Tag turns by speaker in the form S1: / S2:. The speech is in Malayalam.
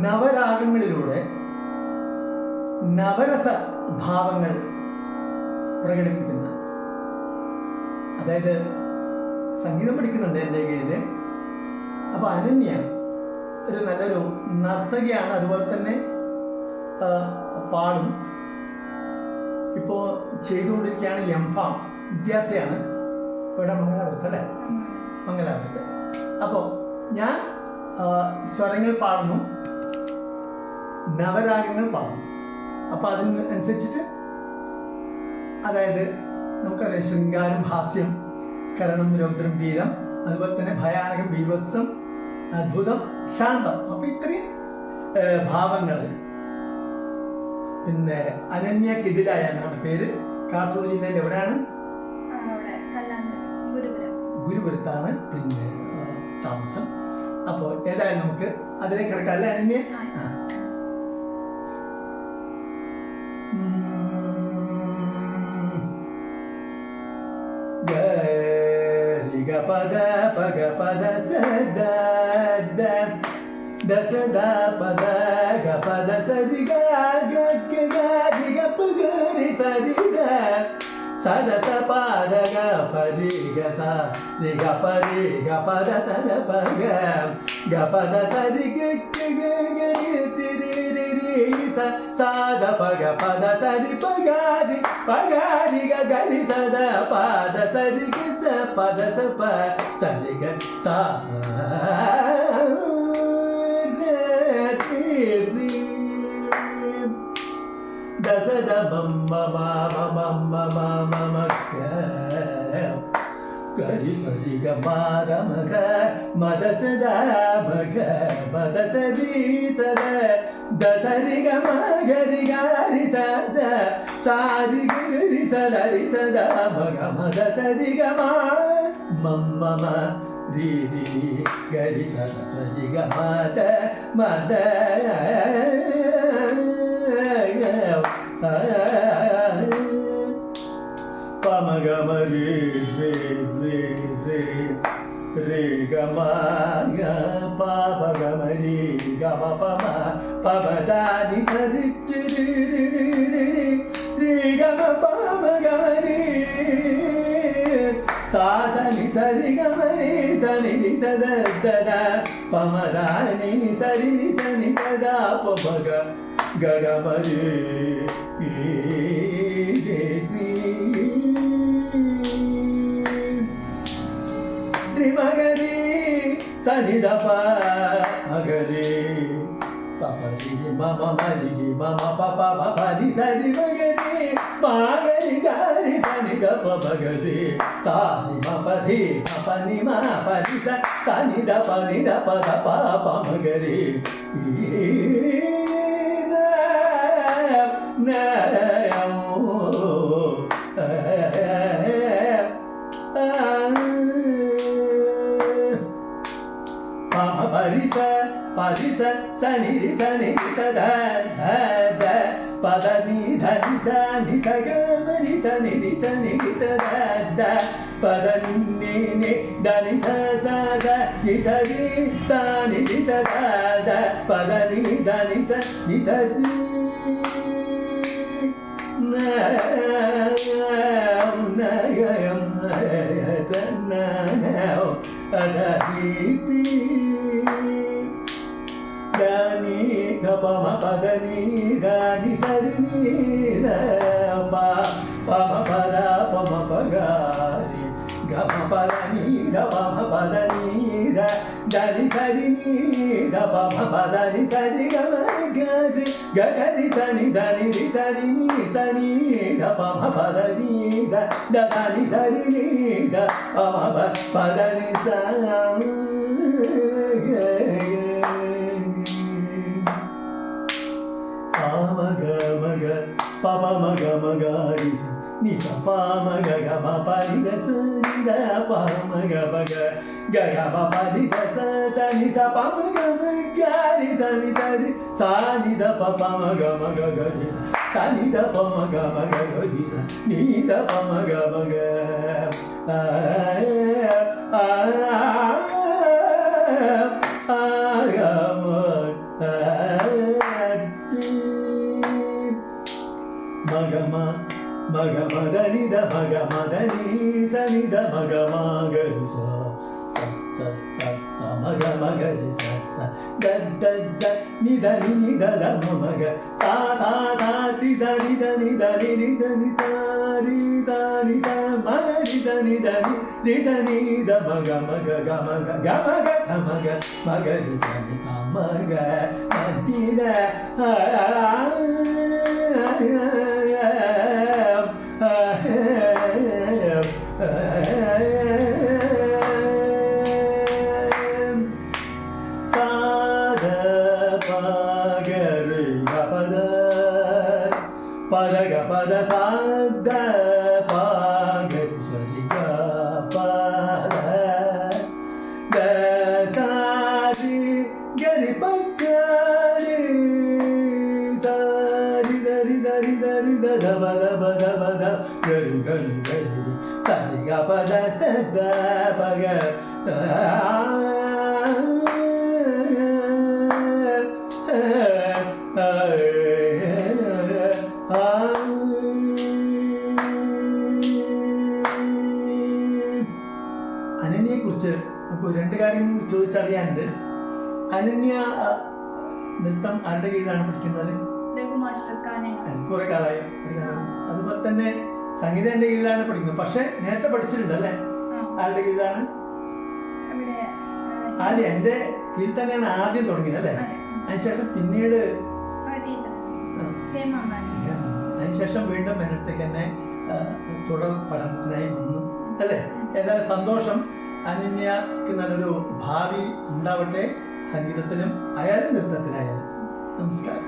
S1: നവരാഗങ്ങളിലൂടെ നവരസ ഭാവങ്ങൾ പ്രകടിപ്പിക്കുന്ന, അതായത് സംഗീതം പഠിക്കുന്നുണ്ട് എൻ്റെ കീഴിൽ. അപ്പോൾ അനന്യ ഒരു നല്ലൊരു നർത്തകിയാണ്, അതുപോലെ തന്നെ പാടും. ഇപ്പോൾ ചെയ്തുകൊണ്ടിരിക്കുകയാണ്, എംഫാം വിദ്യാർത്ഥിയാണ്. ഇവിടെ മംഗലാപുരത്ത് അല്ലേ? മംഗലാപുരത്ത്. അപ്പോൾ ഞാൻ സ്വരങ്ങൾ പാടുന്നു, നവരാഗങ്ങൾ പാടുന്നു. അപ്പോൾ അതിനനുസരിച്ചിട്ട്, അതായത് നമുക്കറിയാം ശൃംഗാരം, ഹാസ്യം, കരണം, രൗദ്രം, വീരം, അതുപോലെ തന്നെ ഭയാനകം, ബീഭത്സം, അദ്ഭുതം, ശാന്തം. അപ്പോൾ ഇത്രയും ഭാവങ്ങൾ. പിന്നെ അനന്യക്കെതിരായ എന്നാണ് പേര്. കാസർഗോഡ് ജില്ലയിൽ എവിടെയാണ്? ഗുരുപുരത്താണ് പിന്നെ താമസം. അപ്പോൾ ഏതായാലും നമുക്ക് അതിലേക്ക് കിടക്കാം അല്ലേ അനന്യ? പദ പഗ പദ സദ ദസദ പദ ഗ പദ സരി ഗ ഗ ഗ ഗ പഗ രി സരി ഗ സദ സ പദ ഗ പരി ഗ സ രി ഗ പരി ഗ പദ സദ പഗ ഗ പദ സരി ഗ ഗ ഗ രി രി രി രി സ സദ പഗ പദ സരി പഗ രി ഗ ഗ രി സദ പദ സരി ഗ സ പദ സ പ സരി ഗ സ ദസദ മമ്മ മമ മമ്മ മമ മക്ക ഗരി സരി ഗ മദ മഗ മദ സദ മഗ മദ സരി സദ ദസരി ഗ മഗരി ഗരി സദ സാരി ഗരി സദ രി സദ മഗ മദ സരി ഗ മമ്മ മ രി രി ഗരി സദ സരി ഗ മദ മദ പമ ഗമ രി രി രി രി രി ഗമ ഗ പമ ഗമ രി ഗമ പമ പമ ദാനി സരി രി രി രി രി രി ഗമ പമ ഗമ രി സാ സനി സരി ഗമ രി സനി രി സദ ദദ പമ ദാനി സരി രി സനി സദ പമ ഗ ഗ ഗമ രി രി മഗരി സനി ദ പ മഗരി സ സരി മമ മരി മമ പ പ പ പ രി സരി മഗരി മഗരി ഗരി സനി ഗ പ മഗരി സ രി മ പ രി മ പ നി മ പ രി സ സനി ദ പ നി ദ പ ദ പ പ മഗരി പരിസ പരിസ സനി രി സനി രി സദ ധ ധ പദ നി ധ നി സ നി സ ഗ മ രി സനി രി സനി രി സദ ധ പദ നി നി ധ നി സ സ ഗ നി സ രി സ നി രി സ ദ ധ പദ നി ധ നി സ നി സ രി ധനി ധ പമ പദ നി ധ നി സരി നി ധ പ പമ പദ പമ പഗ രി ഗ മ പദ നി ധ പമ പദ നി ധ ധ നി സരി നി ധ പമ പദ നി സരി ഗ മ ഗ രി ഗ ഗ രി സനി ധ നി രി സരി നി സനി ധ പമ പദ നി ധ ധ ധ നി സരി നി ധ പമ പദ നി സ മഗ മഗ പപ മഗ മഗ രി സ നി സ പ മഗ ഗ മ പ രി ദ സ നി ദ പ മഗ മഗ ഗ ഗ മ പ രി ദ സ സ നി സ പ മഗ മഗ രി സ നി സ രി സ നി ദ പ പ മഗ മഗ ഗ രി സ സ നി ദ പ മഗ മഗ ഗ രി സ നി ദ പ മഗ മഗ ആ ആ ആ മഗ മദനിത മഗ മദനി സനിത മഗ മഗരി സ സ സ സ സ മഗ മഗരി സ സ ദ ദ ദ നിധ നി നിധ ധ മഗ സാ സാ സാ തി ധ നി ധ നി ധ നി നി ധ നി സാ രി ധ നി ധ മഗരി ധ നി ധ നി നി ധ നി ധ മഗ മഗ ഗ മഗ ഗ മഗ ധ മഗ മഗരി സ നി സ മഗ നി ധ പദഗ പദ സാദ പാഗരി സരി ഗ പദ ദ സാരി ഗരി പഗരി സാരി ദരി ദരി ദരി ദ ധ പദ പദ പദ ഗരി ഗരി ഗരി സരി ഗ പദ സദ പഗ അനന്യയെ കുറിച്ച് നമുക്ക് രണ്ട് കാര്യം ചോദിച്ചറിയാനുണ്ട്. അനന്യ നൃത്തം ആരുടെ കീഴിലാണ് പഠിക്കുന്നത്? കുറെ കാലമായി. അതുപോലെ തന്നെ സംഗീതം എൻ്റെ കീഴിലാണ് പഠിക്കുന്നത്. പക്ഷെ നേരത്തെ പഠിച്ചിട്ടുണ്ട് അല്ലേ? ആരുടെ കീഴിലാണ്? ആദ്യം എൻ്റെ കീഴിൽ തന്നെയാണ് ആദ്യം തുടങ്ങിയത് അല്ലേ? അതിനുശേഷം പിന്നീട് അതിനുശേഷം വീണ്ടും എന്നടുത്തേക്ക് തന്നെ തുടർ പഠനത്തിനായി വന്നു അല്ലേ? ഏതായാലും സന്തോഷം. അനന്യക്ക് നല്ലൊരു ഭാവി ഉണ്ടാവട്ടെ, സംഗീതത്തിലും ആയാലും നൃത്തത്തിലായാലും. നമസ്കാരം.